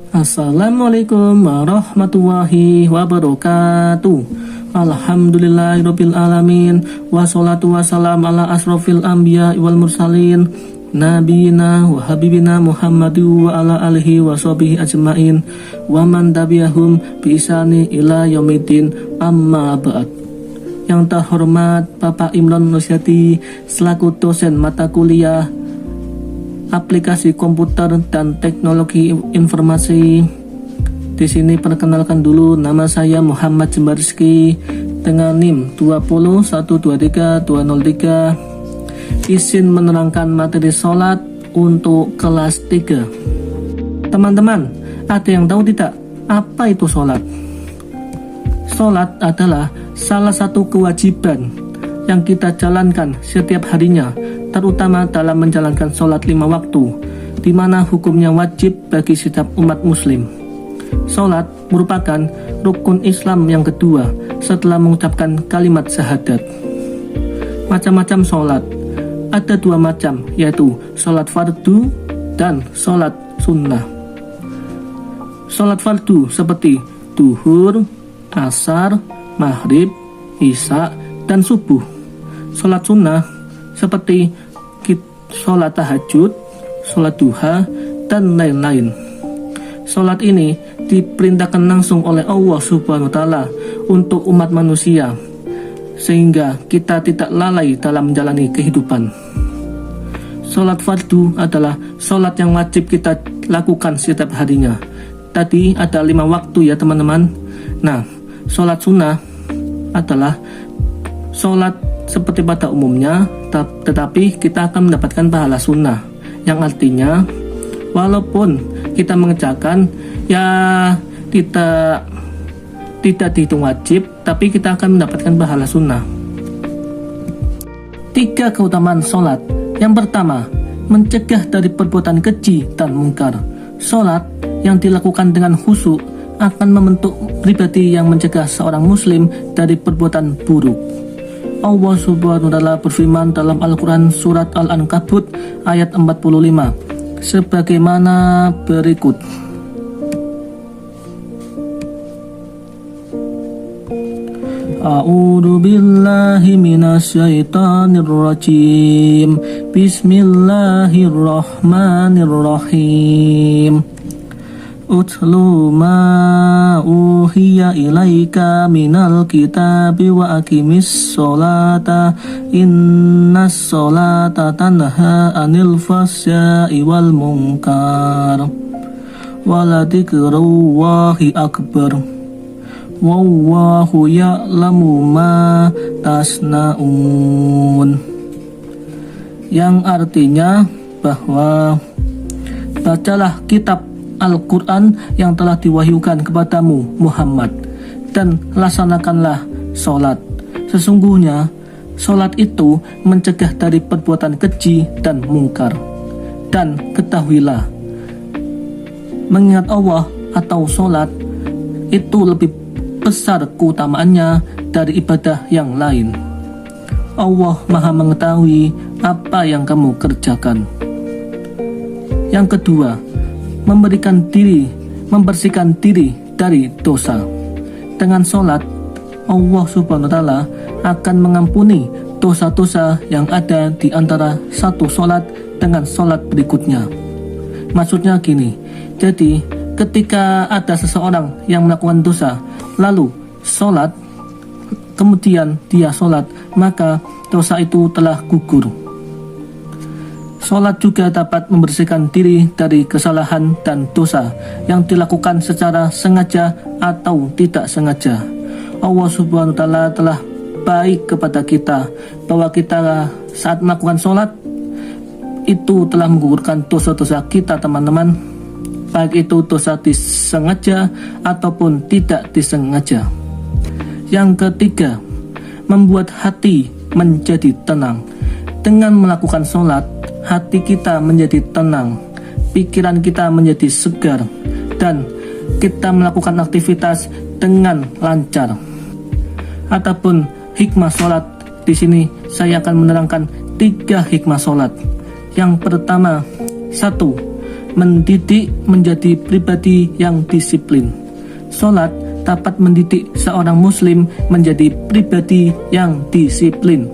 Assalamualaikum warahmatullahi wabarakatuh. Alhamdulillahirabbil alamin. Wassalatu wassalam ala asrofil anbiya wal mursalin nabiyina wa habibina Muhammadu wa ala alihi wa sahbihi ajmain wa man tabi'ahum bi ihsani ila yaumiddin, amma ba'd. Yang terhormat Bapak Imron Nusyati selaku dosen mata kuliah aplikasi komputer dan teknologi informasi. Di sini perkenalkan dulu, nama saya Muhammad Jembarski dengan NIM 201232003. Izin menerangkan materi sholat untuk kelas 3. Teman-teman, ada yang tahu tidak apa itu sholat? Sholat adalah salah satu kewajiban yang kita jalankan setiap harinya, terutama dalam menjalankan sholat 5 waktu, di mana hukumnya wajib bagi setiap umat muslim. Sholat merupakan rukun Islam yang kedua setelah mengucapkan kalimat syahadat. Macam-macam sholat, ada 2 macam, yaitu sholat fardu dan sholat sunnah. Sholat fardu seperti duhur, asar, maghrib, isya, dan subuh. Sholat sunnah seperti sholat tahajud, sholat duha, dan lain-lain. Sholat ini diperintahkan langsung oleh Allah Subhanahu wa Ta'ala untuk umat manusia, sehingga kita tidak lalai dalam menjalani kehidupan. Sholat fardu adalah sholat yang wajib kita lakukan setiap harinya. Tadi ada 5 waktu ya teman-teman. Nah, sholat sunnah adalah sholat seperti pada umumnya, tetapi kita akan mendapatkan pahala sunnah, yang artinya walaupun kita mengerjakan ya tidak dihitung wajib, tapi kita akan mendapatkan pahala sunnah. 3 keutamaan sholat. Yang pertama, mencegah dari perbuatan keji dan mungkar. Sholat yang dilakukan dengan khusyuk akan membentuk pribadi yang mencegah seorang muslim dari perbuatan buruk. Allah Subhanahu wa Ta'ala berfirman dalam Al-Quran surat Al-Ankabut ayat 45 sebagaimana berikut. A'udzu billahi minasyaitonir rajim. Bismillahirrahmanirrahim. Utlu ma uhiya ilaika minal kitabi wa aqimis sholata innas sholata tanha anil fahsya'i wal munkar waladikrullahi akbar wallahu ya'lamu ma tasna'un. Yang artinya bahwa bacalah kitab Al-Quran yang telah diwahyukan kepadamu Muhammad, dan laksanakanlah sholat. Sesungguhnya sholat itu mencegah dari perbuatan keji dan mungkar. Dan ketahuilah, mengingat Allah atau sholat itu lebih besar keutamaannya dari ibadah yang lain. Allah Maha mengetahui apa yang kamu kerjakan. Yang kedua, membersihkan diri dari dosa. Dengan sholat, Allah Subhanahu wa Ta'ala akan mengampuni dosa-dosa yang ada di antara satu sholat dengan sholat berikutnya. Maksudnya gini, jadi ketika ada seseorang yang melakukan dosa, lalu sholat, kemudian dia sholat, maka dosa itu telah gugur. Sholat juga dapat membersihkan diri dari kesalahan dan dosa yang dilakukan secara sengaja atau tidak sengaja. Allah Subhanahu wa Ta'ala telah baik kepada kita, bahwa kita saat melakukan sholat itu telah menggugurkan dosa-dosa kita teman-teman, baik itu dosa disengaja ataupun tidak disengaja. Yang ketiga, membuat hati menjadi tenang. Dengan melakukan sholat, hati kita menjadi tenang, pikiran kita menjadi segar, dan kita melakukan aktivitas dengan lancar. Adapun hikmah sholat, di sini saya akan menerangkan 3 hikmah sholat. Yang pertama, 1. mendidik menjadi pribadi yang disiplin. Sholat dapat mendidik seorang muslim menjadi pribadi yang disiplin.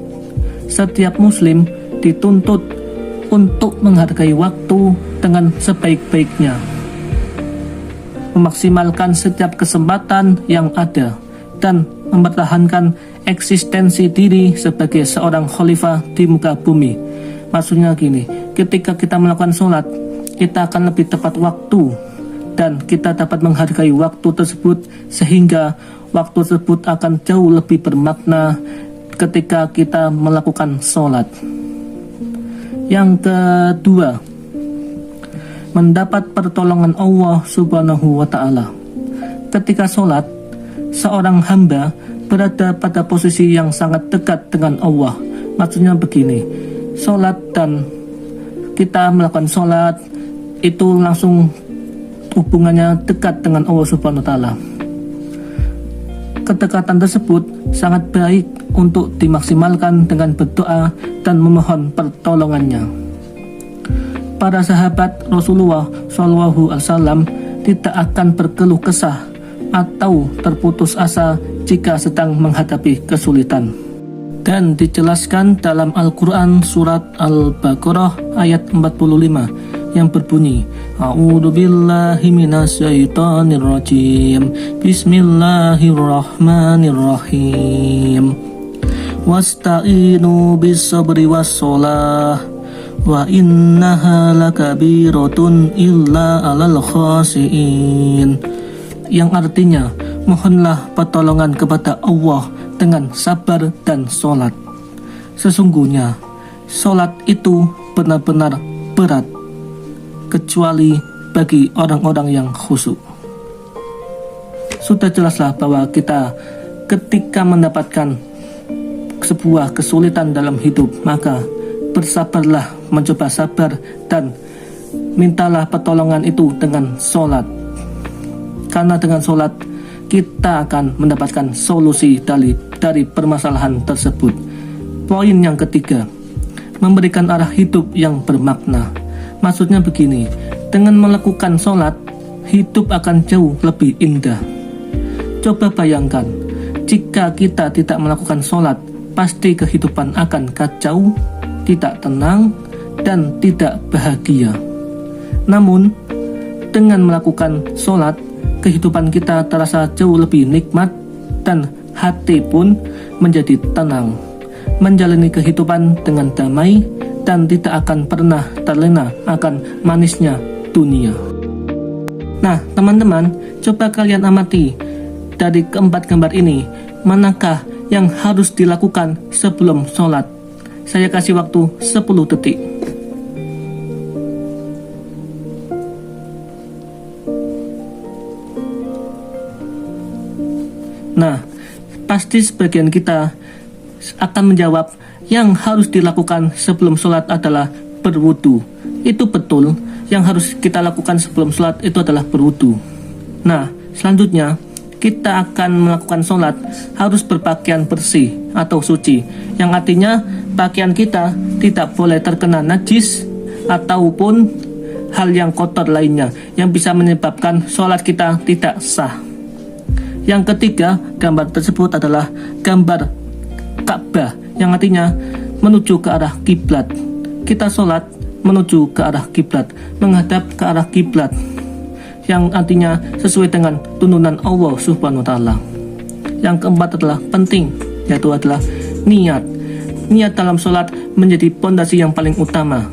Setiap muslim dituntut untuk menghargai waktu dengan sebaik-baiknya, memaksimalkan setiap kesempatan yang ada, dan mempertahankan eksistensi diri sebagai seorang khalifah di muka bumi. Maksudnya gini, ketika kita melakukan sholat, kita akan lebih tepat waktu, dan kita dapat menghargai waktu tersebut, sehingga waktu tersebut akan jauh lebih bermakna ketika kita melakukan sholat. Yang kedua, mendapat pertolongan Allah Subhanahu wa Ta'ala. Ketika sholat, seorang hamba berada pada posisi yang sangat dekat dengan Allah. Maksudnya begini, sholat dan kita melakukan sholat itu langsung hubungannya dekat dengan Allah Subhanahu wa Ta'ala. Kedekatan tersebut sangat baik untuk dimaksimalkan dengan berdoa dan memohon pertolongannya. Para sahabat Rasulullah SAW tidak akan berkeluh kesah atau terputus asa jika sedang menghadapi kesulitan. Dan dijelaskan dalam Al-Quran surat Al-Baqarah ayat 45 yang berbunyi, A'udzubillahi minasyaitonirrajim, Bismillahirrahmanirrahim, Wasta'inu bis-sabri was-shalah, wa innaha lakabiratun illa 'alal khashiin. Yang artinya, mohonlah pertolongan kepada Allah dengan sabar dan sholat. Sesungguhnya, sholat itu benar-benar berat, kecuali bagi orang-orang yang khusyuk. Sudah jelaslah bahwa kita ketika mendapatkan sebuah kesulitan dalam hidup, maka bersabarlah, mencoba sabar, dan mintalah pertolongan itu dengan sholat. Karena dengan sholat kita akan mendapatkan solusi dari permasalahan tersebut. Poin yang ketiga, memberikan arah hidup yang bermakna. Maksudnya begini, dengan melakukan sholat, hidup akan jauh lebih indah. Coba bayangkan, jika kita tidak melakukan sholat, pasti kehidupan akan kacau, tidak tenang, dan tidak bahagia. Namun, dengan melakukan sholat, kehidupan kita terasa jauh lebih nikmat, dan hati pun menjadi tenang, menjalani kehidupan dengan damai, dan tidak akan pernah terlena akan manisnya dunia. Nah, teman-teman, coba kalian amati dari keempat gambar ini, manakah yang harus dilakukan sebelum sholat? Saya kasih waktu 10 detik. Nah, pasti sebagian kita akan menjawab yang harus dilakukan sebelum sholat adalah berwudu. Itu betul, yang harus kita lakukan sebelum sholat itu adalah berwudu. Nah, selanjutnya kita akan melakukan sholat harus berpakaian bersih atau suci, yang artinya pakaian kita tidak boleh terkena najis ataupun hal yang kotor lainnya yang bisa menyebabkan sholat kita tidak sah. Yang ketiga, gambar tersebut adalah gambar Ka'bah, yang artinya menuju ke arah kiblat. Kita sholat menuju ke arah kiblat, menghadap ke arah kiblat, yang artinya sesuai dengan tuntunan Allah Subhanahu wa Ta'ala. Yang keempat adalah penting, yaitu adalah niat. Niat dalam sholat menjadi pondasi yang paling utama.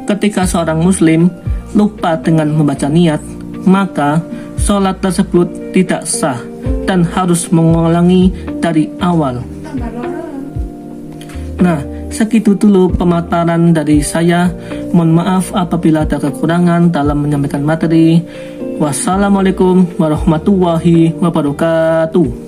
Ketika seorang muslim lupa dengan membaca niat, maka sholat tersebut tidak sah dan harus mengulangi dari awal. Nah, segitu dulu pemaparan dari saya. Mohon maaf apabila ada kekurangan dalam menyampaikan materi. Wassalamualaikum warahmatullahi wabarakatuh.